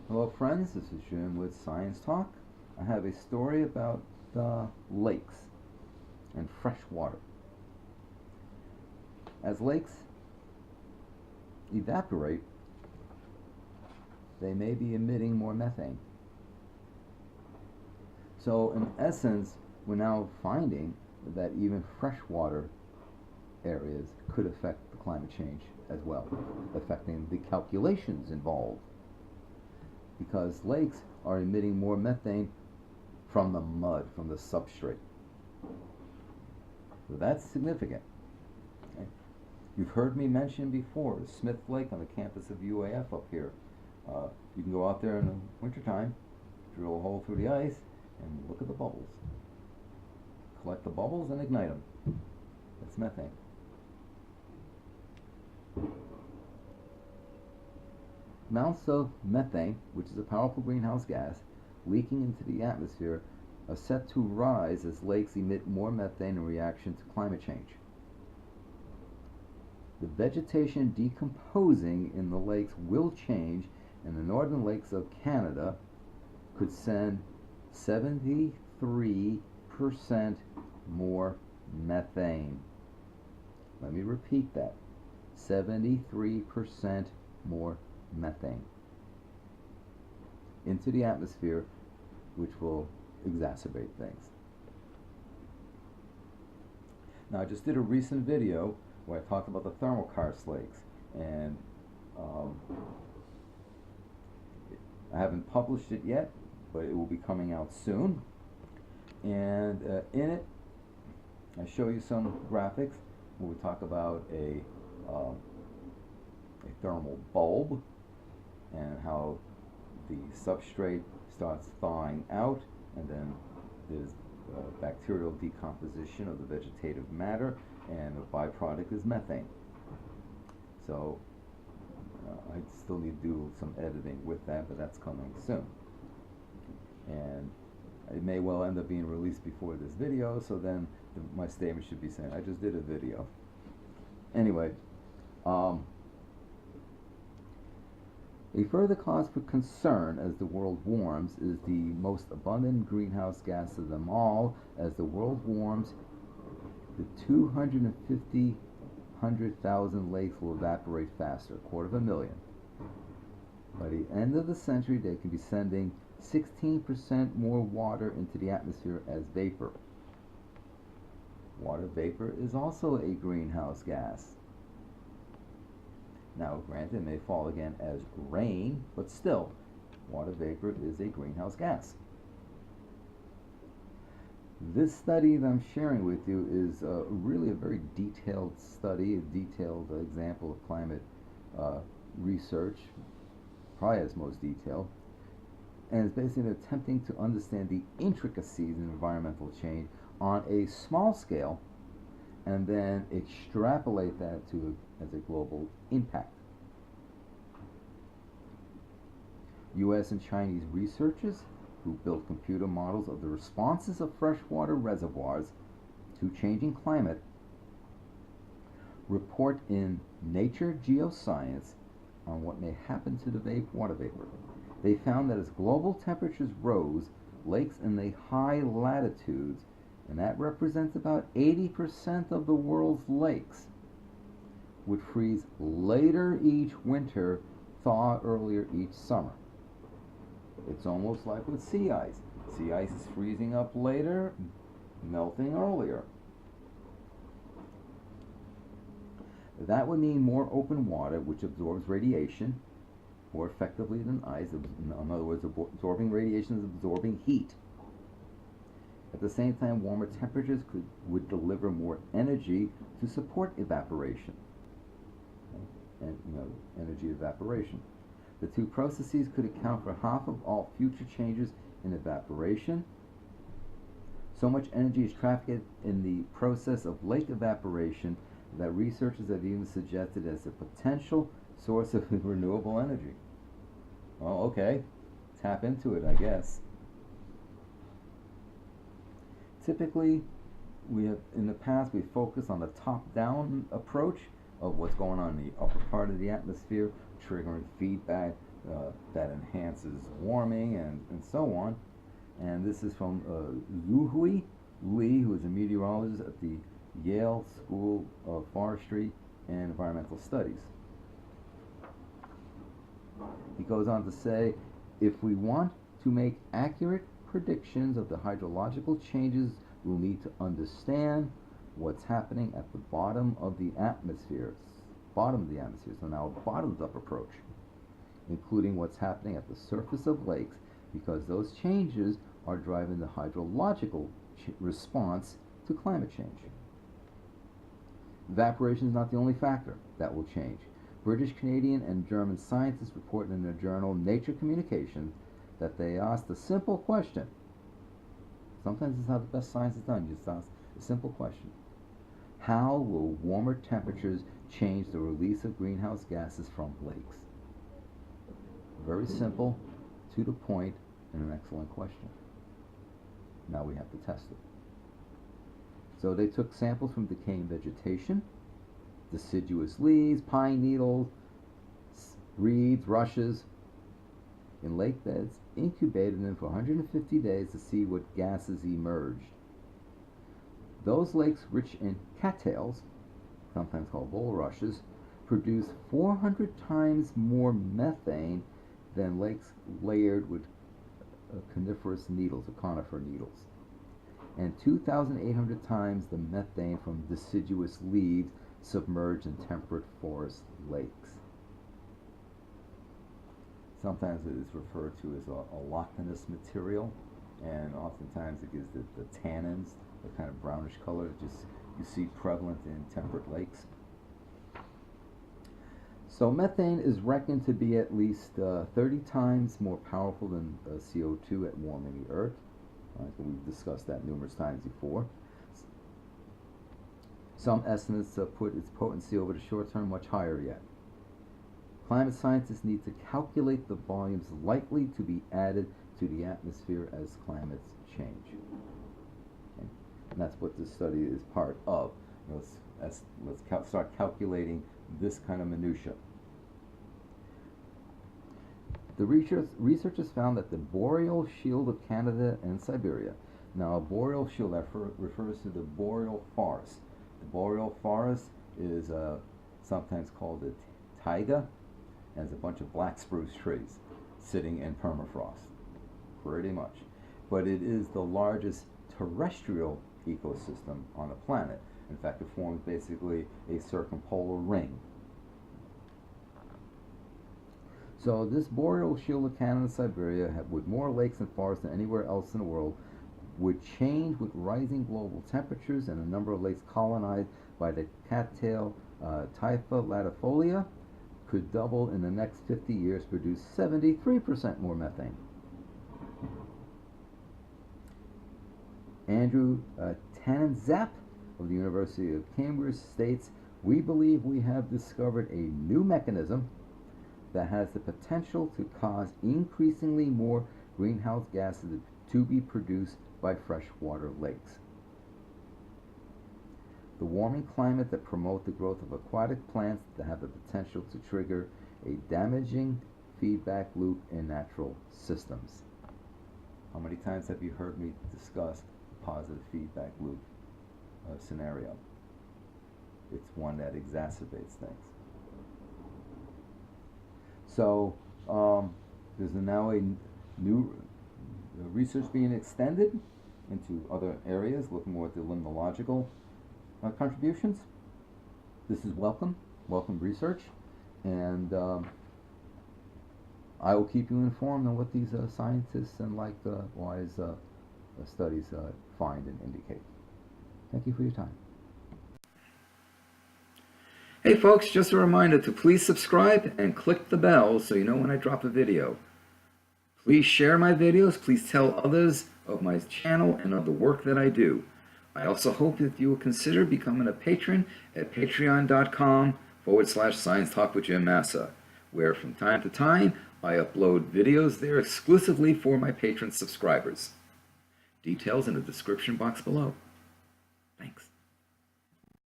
Hello friends, this is Jim with Science Talk. I have a story about lakes and fresh water. As lakes evaporate, they may be emitting more methane. So in essence, we're now finding that even freshwater areas could affect the climate change as well, affecting the calculations involved. Because lakes are emitting more methane from the mud, from the substrate. So that's significant. Okay. You've heard me mention before Smith Lake on the campus of UAF up here. You can go out there in the wintertime, drill a hole through the ice, and look at the bubbles. Collect the bubbles and ignite them. That's methane. Amounts of methane, which is a powerful greenhouse gas, leaking into the atmosphere are set to rise as lakes emit more methane in reaction to climate change. The vegetation decomposing in the lakes will change, and the northern lakes of Canada could send 73% more methane. Let me repeat that. 73% more methane into the atmosphere, which will exacerbate things. Now, I just did a recent video where I talked about the thermal karst lakes, and I haven't published it yet, but it will be coming out soon. And in it, I show you some graphics where we talk about a thermal bulb and how the substrate starts thawing out, and then there's bacterial decomposition of the vegetative matter, and the byproduct is methane. So I still need to do some editing with that, but that's coming soon. And it may well end up being released before this video, so then my statement should be saying, I just did a video. Anyway, a further cause for concern as the world warms is the most abundant greenhouse gas of them all. As the world warms, the 100,000 lakes will evaporate faster, 250,000. By the end of the century, they can be sending 16% more water into the atmosphere as vapor. Water vapor is also a greenhouse gas. Now, granted, it may fall again as rain, but still, water vapor is a greenhouse gas. This study that I'm sharing with you is really a very detailed study, a detailed example of climate research, probably its most detailed, and it's basically attempting to understand the intricacies in environmental change on a small scale, and then extrapolate that to as a global impact. U.S. and Chinese researchers who built computer models of the responses of freshwater reservoirs to changing climate report in Nature Geoscience on what may happen to the water vapor. They found that as global temperatures rose, lakes in the high latitudes, and that represents about 80% of the world's lakes, would freeze later each winter, thaw earlier each summer. It's almost like with sea ice. Sea ice is freezing up later, melting earlier. That would mean more open water, which absorbs radiation more effectively than ice. In other words, absorbing radiation is absorbing heat. At the same time, warmer temperatures would deliver more energy to support evaporation. And energy evaporation. The two processes could account for half of all future changes in evaporation. So much energy is trafficked in the process of lake evaporation that researchers have even suggested as a potential source of renewable energy. Well, okay, tap into it, I guess. Typically, in the past, we focused on the top-down approach of what's going on in the upper part of the atmosphere, triggering feedback that enhances warming and so on. And this is from Zuhui Li, who is a meteorologist at the Yale School of Forestry and Environmental Studies. He goes on to say, if we want to make accurate predictions of the hydrological changes, we'll need to understand what's happening at the bottom of the atmosphere. So now a bottoms-up approach, including what's happening at the surface of lakes, because those changes are driving the hydrological response to climate change. Evaporation is not the only factor that will change. British, Canadian, and German scientists report in their journal Nature Communications that they asked a simple question. Sometimes this is how the best science is done. You just ask a simple question. How will warmer temperatures change the release of greenhouse gases from lakes? Very simple, to the point, and an excellent question. Now we have to test it. So they took samples from decaying vegetation, deciduous leaves, pine needles, reeds, rushes, in lake beds, incubated them for 150 days to see what gases emerged. Those lakes rich in cattails, sometimes called bulrushes, produce 400 times more methane than lakes layered with coniferous needles, or conifer needles, and 2,800 times the methane from deciduous leaves submerged in temperate forest lakes. Sometimes it is referred to as a lichenous material, and oftentimes it gives the tannins, the kind of brownish color that you see prevalent in temperate lakes. So methane is reckoned to be at least 30 times more powerful than CO2 at warming the Earth. We've discussed that numerous times before. Some estimates put its potency over the short term much higher yet. Climate scientists need to calculate the volumes likely to be added to the atmosphere as climates change. Okay? And that's what this study is part of. Let's start calculating this kind of minutia. The researchers found that the boreal shield of Canada and Siberia. Now, a boreal shield refers to the boreal forest. The boreal forest is sometimes called a taiga, and it's a bunch of black spruce trees sitting in permafrost, pretty much. But it is the largest terrestrial ecosystem on the planet. In fact, it forms basically a circumpolar ring. So this boreal shield of Canada and Siberia, with more lakes and forests than anywhere else in the world, would change with rising global temperatures, and the number of lakes colonized by the cattail Typha latifolia could double in the next 50 years, produce 73% more methane. Andrew Tanzap of the University of Cambridge states, "We believe we have discovered a new mechanism that has the potential to cause increasingly more greenhouse gases to be produced by freshwater lakes. The warming climate that promote the growth of aquatic plants that have the potential to trigger a damaging feedback loop in natural systems." How many times have you heard me discuss the positive feedback loop scenario? It's one that exacerbates things. So there's now a new research being extended into other areas, looking more at the limnological contributions. This is welcome research, and I will keep you informed on what these scientists and likewise studies find and indicate. Thank you for your time. Hey folks, just a reminder to please subscribe and click the bell so you know when I drop a video. Please share my videos, please tell others of my channel and of the work that I do. I also hope that you will consider becoming a patron at patreon.com/Science Talk with Jim Massa, where from time to time I upload videos there exclusively for my patron subscribers. Details in the description box below.